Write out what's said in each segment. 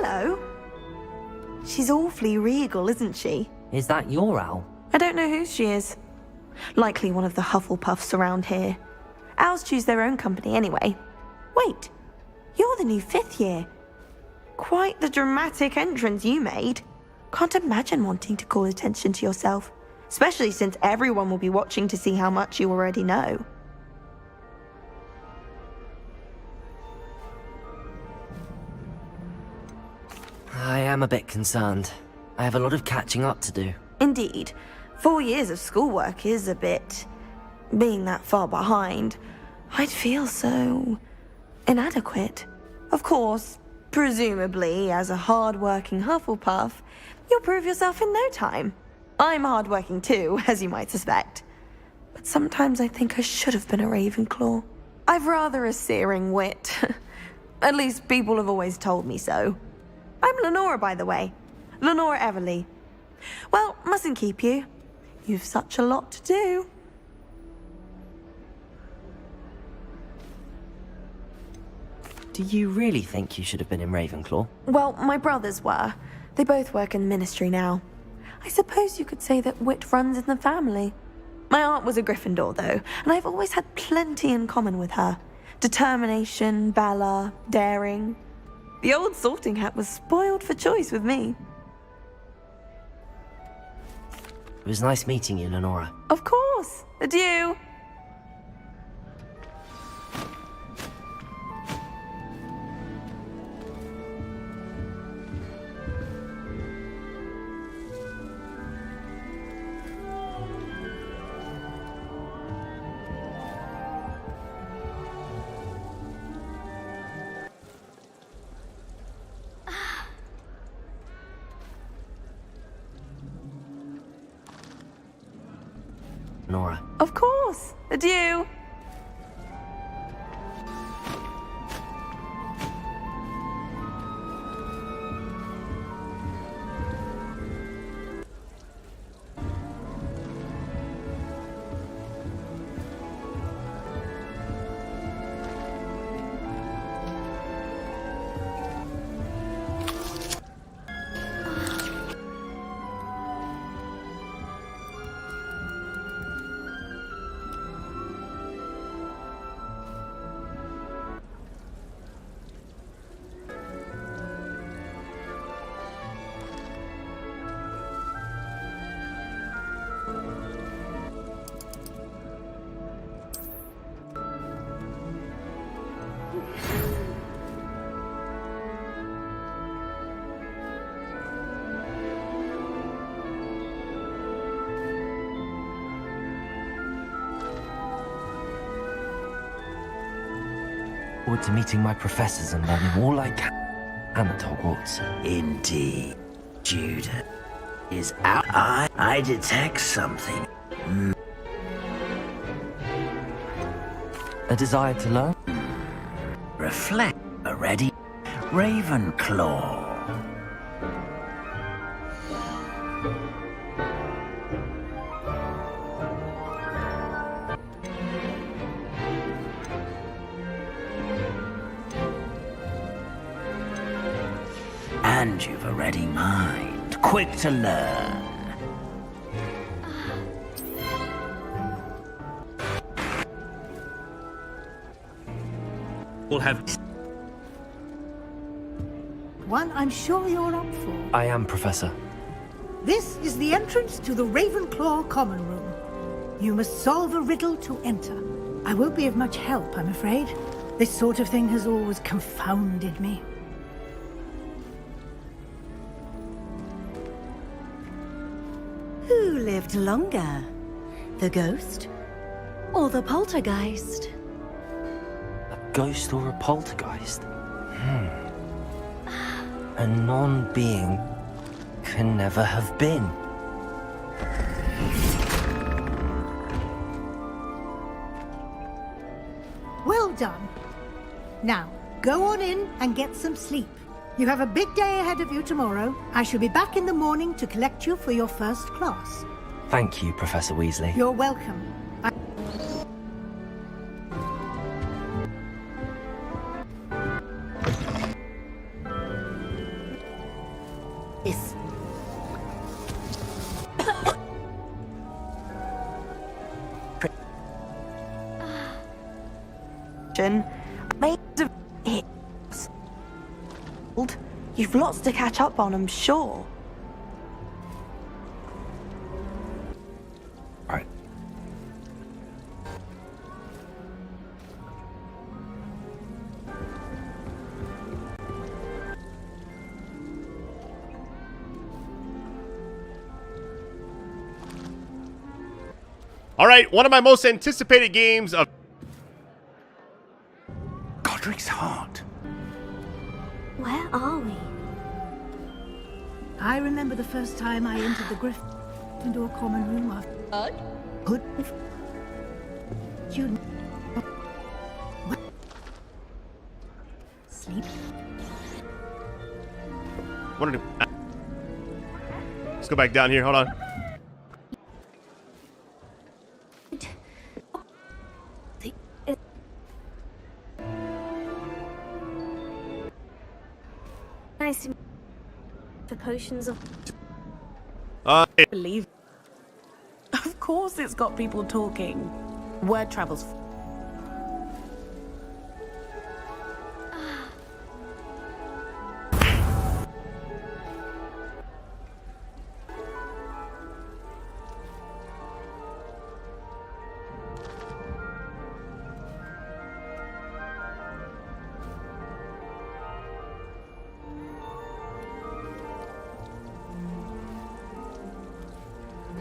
Hello. She's awfully regal, isn't she? Is that your owl? I don't know whose she is. Likely one of the Hufflepuffs around here. Owls choose their own company anyway. Wait, you're the new 5th year. Quite the dramatic entrance you made. Can't imagine wanting to call attention to yourself, especially since everyone will be watching to see how much you already know. I am a bit concerned. I have a lot of catching up to do. Indeed. 4 years of schoolwork is a bit... Being that far behind, I'd feel so... inadequate. Of course, presumably, as a hard-working Hufflepuff, you'll prove yourself in no time. I'm hard-working too, as you might suspect. But sometimes I think I should have been a Ravenclaw. I've rather a searing wit. At least people have always told me so. I'm Lenora, by the way. Lenora Everly. Well, mustn't keep you. You've such a lot to do. Do you really think you should have been in Ravenclaw? Well, my brothers were. They both work in the ministry now. I suppose you could say that wit runs in the family. My aunt was a Gryffindor, though, and I've always had plenty in common with her. Determination, valor, daring. The old sorting hat was spoiled for choice with me. It was nice meeting you, Lenora. Of course. Adieu. Nora. Of course. Adieu. Forward to meeting my professors and learning all I can at Hogwarts. Indeed. Judah is out. I detect something. A desire to learn? Reflect. Ready? Ravenclaw. And you've a ready mind, quick to learn. We'll have One I'm sure you're up for. I am, Professor. This is the entrance to the Ravenclaw Common Room. You must solve a riddle to enter. I won't be of much help, I'm afraid. This sort of thing has always confounded me. Who lived longer? The ghost? Or the poltergeist? A ghost or a poltergeist? A non-being can never have been. Well done. Now, go on in and get some sleep. You have a big day ahead of you tomorrow. I shall be back in the morning to collect you for your first class. Thank you, Professor Weasley. You're welcome. Yes. Made of it. You've lots to catch up on, I'm sure. Right. all right. One of my most anticipated games of Godric's heart. Where are we? I remember the first time I entered the Gryffindor Common Room after... Good... You... Sleep? what are let's go back down here. Hold on. potions of Uh, Believe. Of course it's got people talking. Word travels.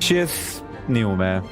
Cheers, new man.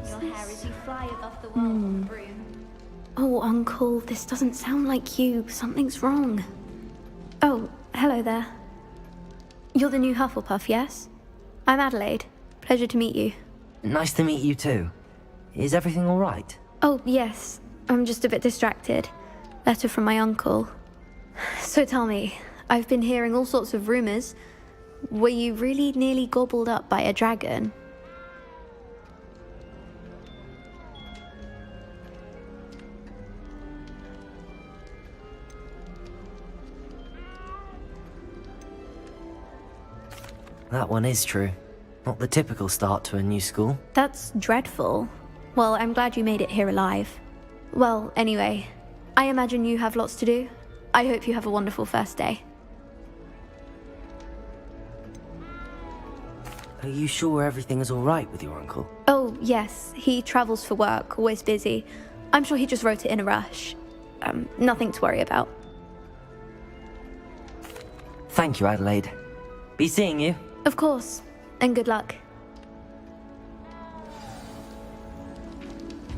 Your hair as you fly above the world on the broom. Oh, Uncle, this doesn't sound like you. Something's wrong. Oh, hello there. You're the new Hufflepuff, yes? I'm Adelaide. Pleasure to meet you. Nice to meet you too. Is everything all right? Oh, yes. I'm just a bit distracted. Letter from my uncle. So tell me, I've been hearing all sorts of rumors. Were you really nearly gobbled up by a dragon? That one is true. Not the typical start to a new school. That's dreadful. Well, I'm glad you made it here alive. Well, anyway, I imagine you have lots to do. I hope you have a wonderful first day. Are you sure everything is all right with your uncle? Oh, yes, he travels for work, always busy. I'm sure he just wrote it in a rush. Nothing to worry about. Thank you, Adelaide. Be seeing you. Of course, and good luck.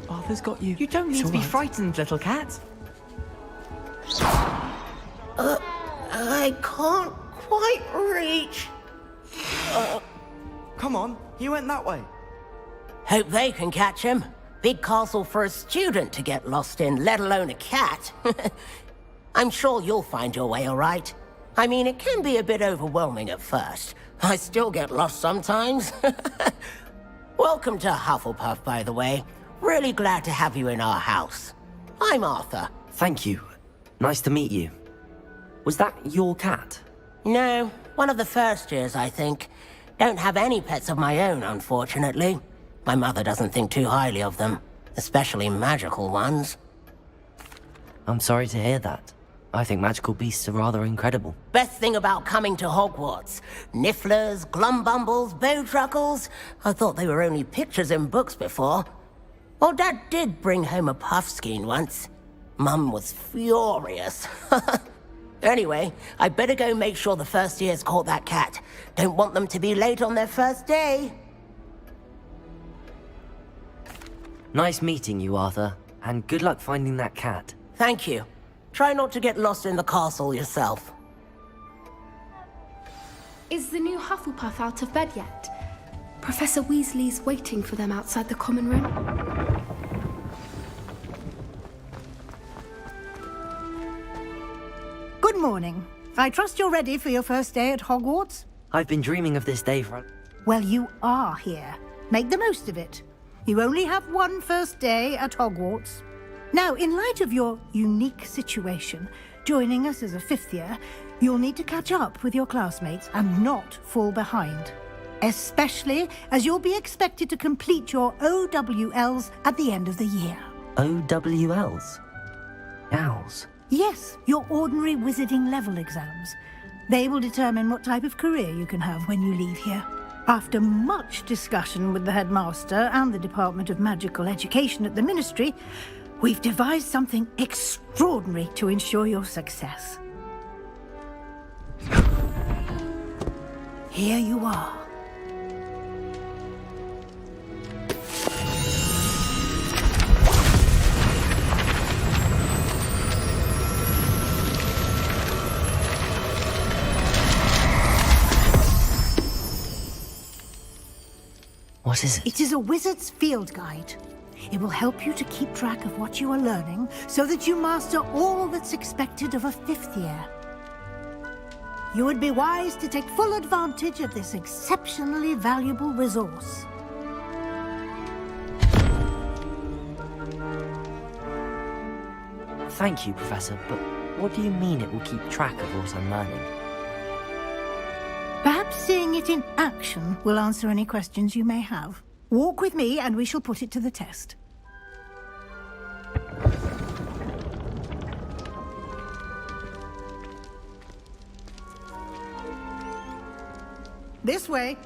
Arthur's got you. You don't need to be frightened, little cat. I can't quite reach. Come on, he went that way. Hope they can catch him. Big castle for a student to get lost in, let alone a cat. I'm sure you'll find your way all right. I mean, it can be a bit overwhelming at first. I still get lost sometimes. Welcome to Hufflepuff, by the way. Really glad to have you in our house. I'm Arthur. Thank you. Nice to meet you. Was that your cat? No, one of the first years, I think. Don't have any pets of my own, unfortunately. My mother doesn't think too highly of them, especially magical ones. I'm sorry to hear that. I think magical beasts are rather incredible. Best thing about coming to Hogwarts. Nifflers, glumbumbles, bowtruckles. I thought they were only pictures in books before. Well, Dad did bring home a puffskein once. Mum was furious. Anyway, I better go make sure the first years caught that cat. Don't want them to be late on their first day. Nice meeting you, Arthur. And good luck finding that cat. Thank you. Try not to get lost in the castle yourself. Is the new Hufflepuff out of bed yet? Professor Weasley's waiting for them outside the common room. Good morning. I trust you're ready for your first day at Hogwarts? I've been dreaming of this day for... Well, you are here. Make the most of it. You only have one first day at Hogwarts. Now, in light of your unique situation, joining us as a fifth year, you'll need to catch up with your classmates and not fall behind. Especially as you'll be expected to complete your OWLs at the end of the year. OWLs? Owls? Yes, your ordinary wizarding level exams. They will determine what type of career you can have when you leave here. After much discussion with the headmaster and the Department of Magical Education at the Ministry, we've devised something extraordinary to ensure your success. Here you are. What is it? It is a wizard's field guide. It will help you to keep track of what you are learning so that you master all that's expected of a fifth year. You would be wise to take full advantage of this exceptionally valuable resource. Thank you, Professor, but what do you mean it will keep track of what I'm learning? Perhaps seeing it in action will answer any questions you may have. Walk with me and we shall put it to the test. This way.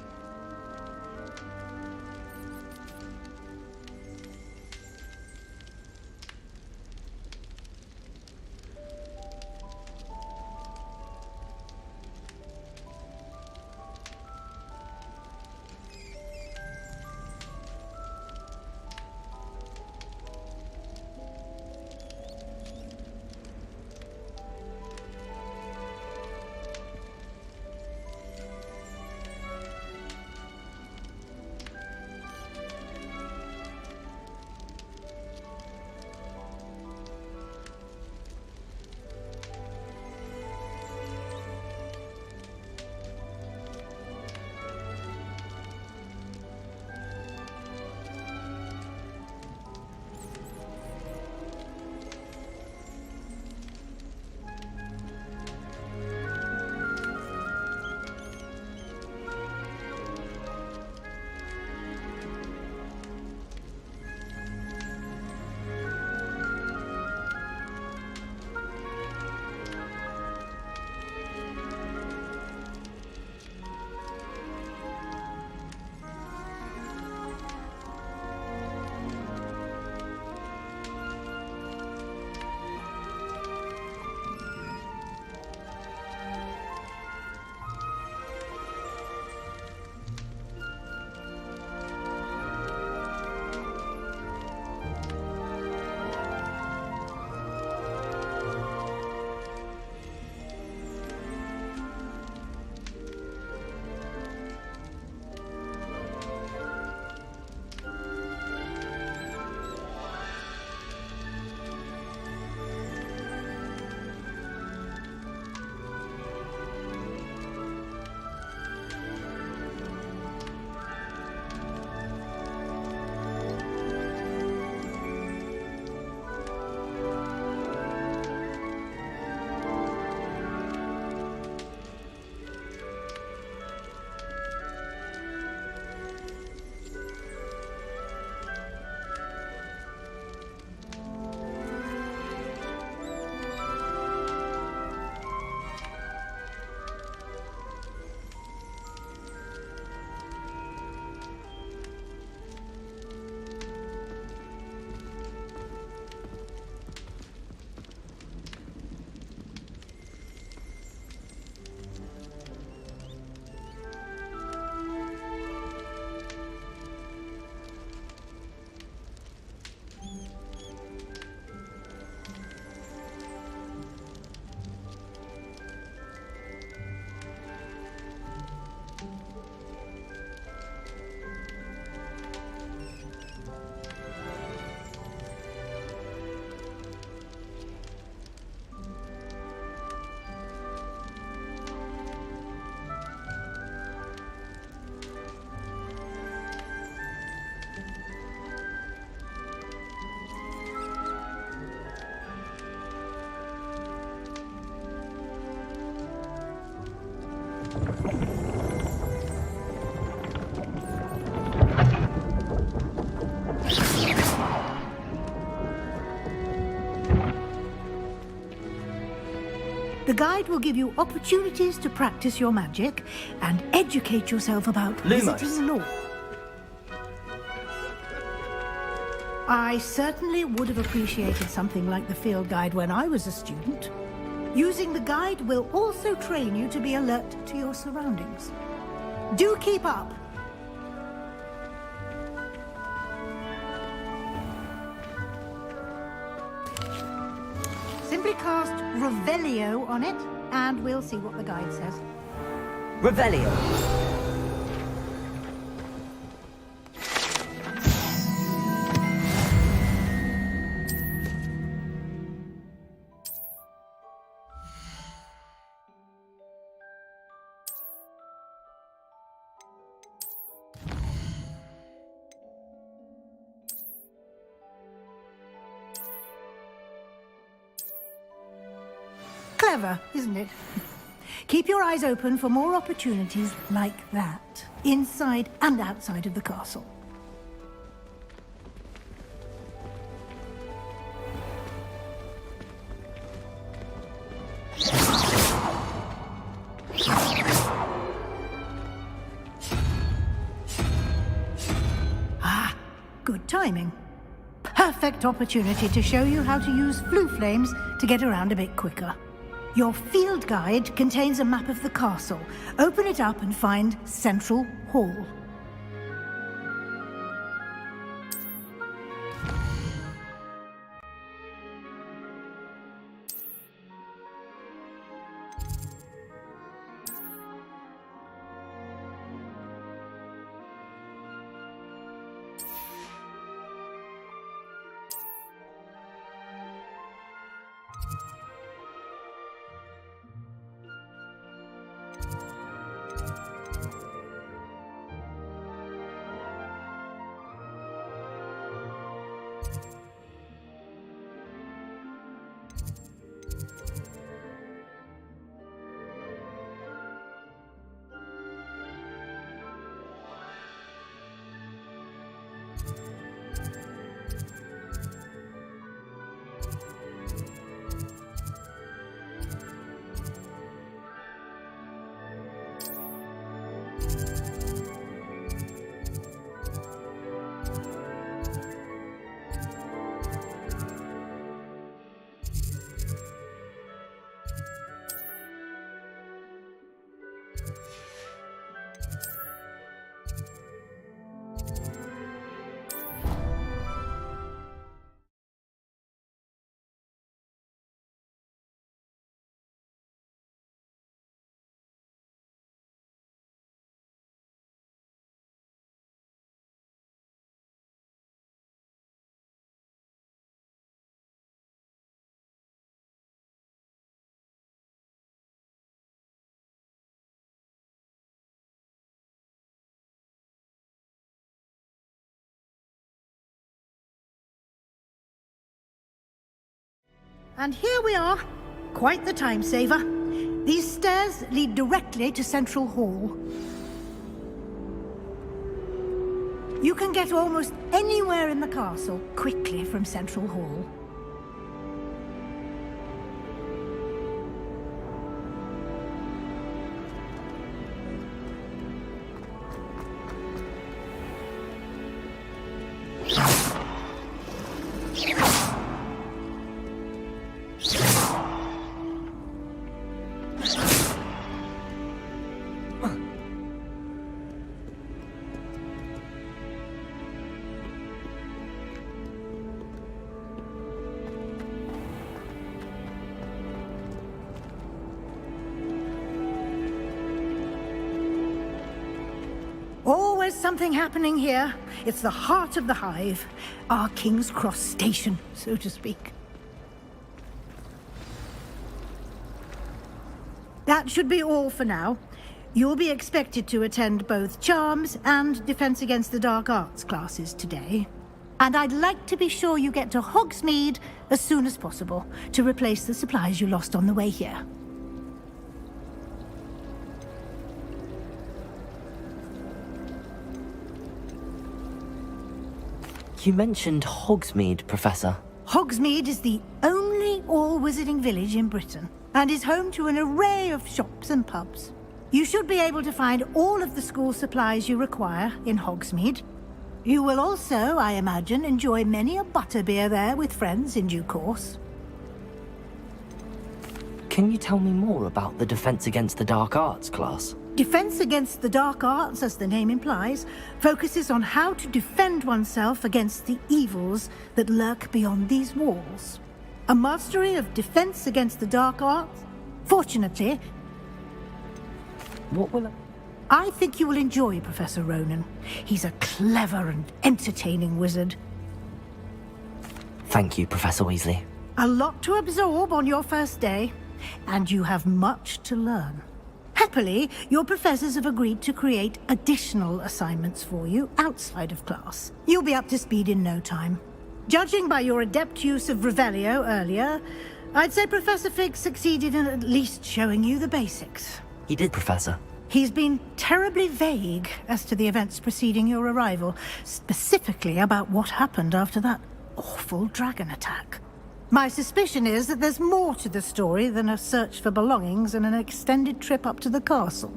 The guide will give you opportunities to practice your magic and educate yourself about Lumos. visiting law. I certainly would have appreciated something like the field guide when I was a student. Using the guide will also train you to be alert to your surroundings. Do keep up! Simply cast Revelio on it, and we'll see what the guide says. Revelio. Clever, isn't it? Keep your eyes open for more opportunities like that, inside and outside of the castle. Ah, good timing. Perfect opportunity to show you how to use flue flames to get around a bit quicker. Your field guide contains a map of the castle. Open it up and find Central Hall. And here we are. Quite the time saver. These stairs lead directly to Central Hall. You can get almost anywhere in the castle quickly from Central Hall. Always something happening here. It's the heart of the hive. Our King's Cross station, so to speak. That should be all for now. You'll be expected to attend both Charms and Defense Against the Dark Arts classes today. And I'd like to be sure you get to Hogsmeade as soon as possible to replace the supplies you lost on the way here. You mentioned Hogsmeade, Professor. Hogsmeade is the only all-wizarding village in Britain. and is home to an array of shops and pubs. You should be able to find all of the school supplies you require in Hogsmeade. You will also, I imagine, enjoy many a butterbeer there with friends in due course. Can you tell me more about the Defense Against the Dark Arts class? Defense Against the Dark Arts, as the name implies, focuses on how to defend oneself against the evils that lurk beyond these walls. A mastery of Defense Against the Dark Arts? Fortunately, What will I think you will enjoy Professor Ronan. He's a clever and entertaining wizard. Thank you, Professor Weasley. A lot to absorb on your first day, and you have much to learn. Happily, your professors have agreed to create additional assignments for you outside of class. You'll be up to speed in no time. Judging by your adept use of Revelio earlier, I'd say Professor Fig succeeded in at least showing you the basics. He did, Professor. He's been terribly vague as to the events preceding your arrival, specifically about what happened after that awful dragon attack. My suspicion is that there's more to the story than a search for belongings and an extended trip up to the castle.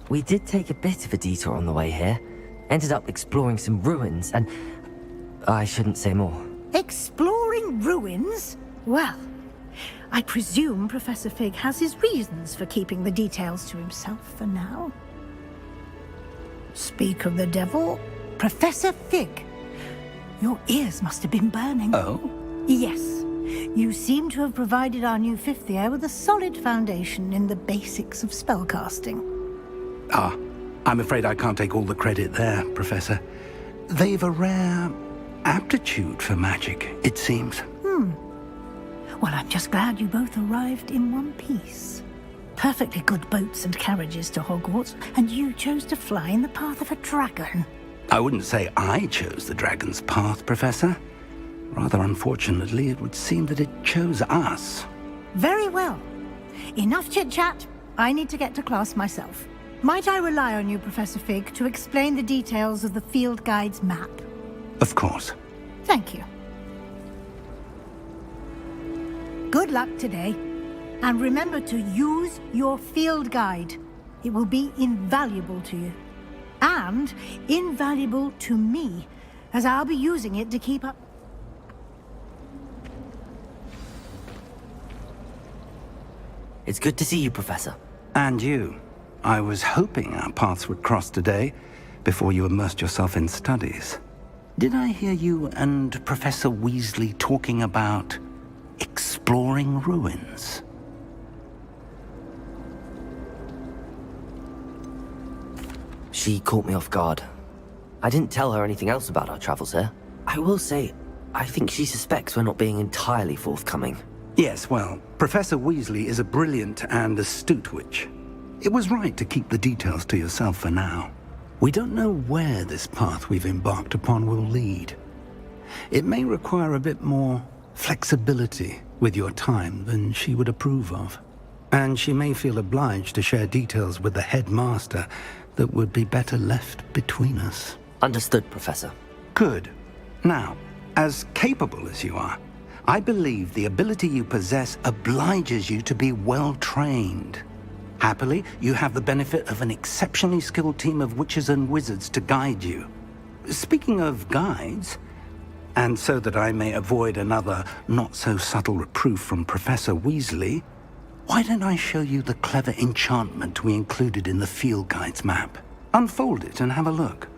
We did take a bit of a detour on the way here. Ended up exploring some ruins and... I shouldn't say more. Exploring ruins? Well, I presume Professor Fig has his reasons for keeping the details to himself for now. Speak of the devil, Professor Fig. Your ears must have been burning. Oh? Yes. You seem to have provided our new fifth year with a solid foundation in the basics of spellcasting. Ah, I'm afraid I can't take all the credit there, Professor. They've a rare aptitude for magic, it seems. Well, I'm just glad you both arrived in one piece. Perfectly good boats and carriages to Hogwarts, and you chose to fly in the path of a dragon. I wouldn't say I chose the dragon's path, Professor. Rather unfortunately, it would seem that it chose us. Very well. Enough chit-chat. I need to get to class myself. Might I rely on you, Professor Fig, to explain the details of the field guide's map? Of course. Thank you. Good luck today. And remember to use your field guide. It will be invaluable to you. And invaluable to me, as I'll be using it to keep up. It's good to see you, Professor. And you. I was hoping our paths would cross today, before you immersed yourself in studies. Did I hear you and Professor Weasley talking about exploring ruins? She caught me off guard. I didn't tell her anything else about our travels here. I will say, I think she suspects we're not being entirely forthcoming. Yes, well, Professor Weasley is a brilliant and astute witch. It was right to keep the details to yourself for now. We don't know where this path we've embarked upon will lead. It may require a bit more flexibility with your time than she would approve of. And she may feel obliged to share details with the headmaster that would be better left between us. Understood, Professor. Good. Now, as capable as you are, I believe the ability you possess obliges you to be well trained. Happily, you have the benefit of an exceptionally skilled team of witches and wizards to guide you. Speaking of guides, and so that I may avoid another not-so-subtle reproof from Professor Weasley, why don't I show you the clever enchantment we included in the field guide's map? Unfold it and have a look.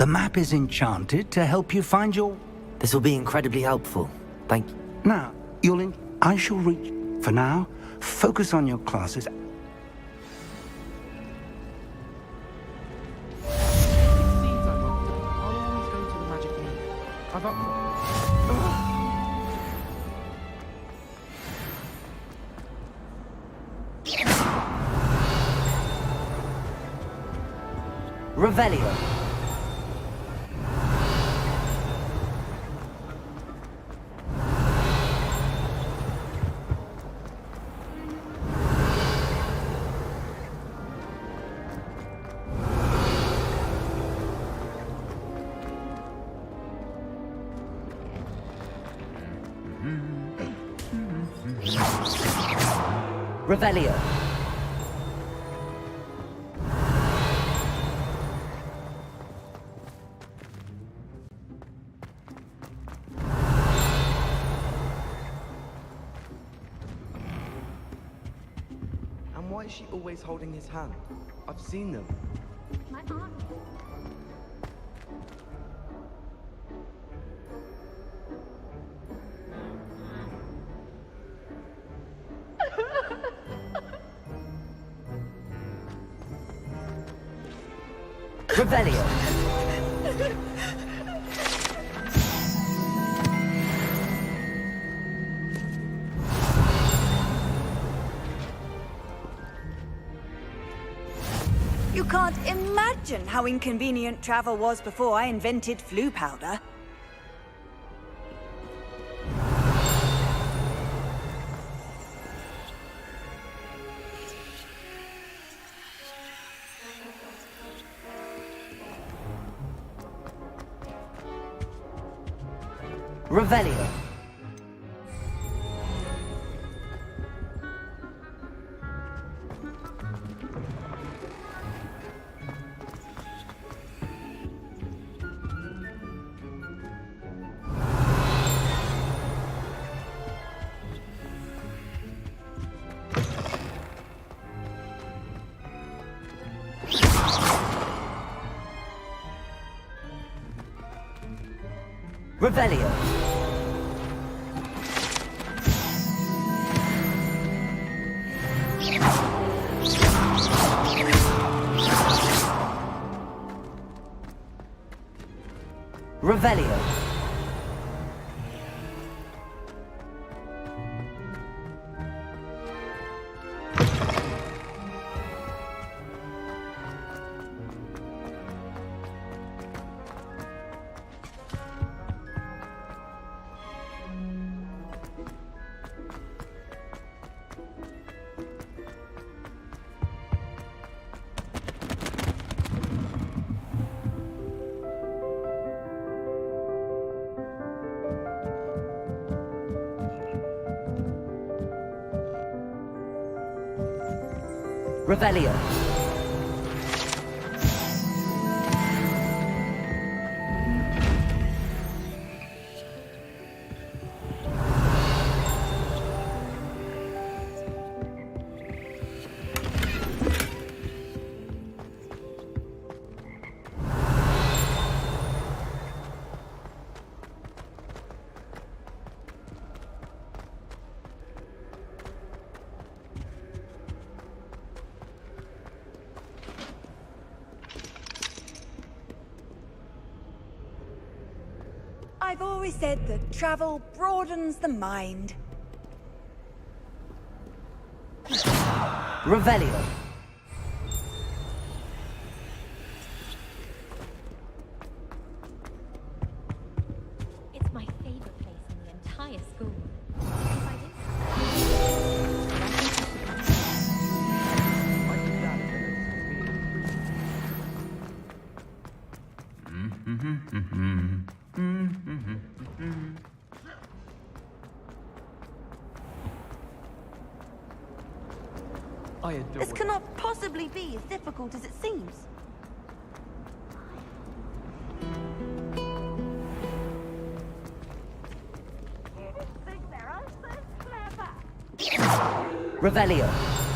The map is enchanted to help you find your... This will be incredibly helpful. Thank you. Now, I shall reach... For now, focus on your classes. It seems I'm locked. I'll always go to the magic meet. I've up... Revelio. Revelio. And why is she always holding his hand? I've seen them. My aunt. Revelio. You can't imagine how inconvenient travel was before I invented flu powder. Revelio. Revelio. Revelio. Revelio. I've always said that travel broadens the mind. Revelio. It's my favorite place in the entire school. This cannot possibly be as difficult as it seems. Revelio.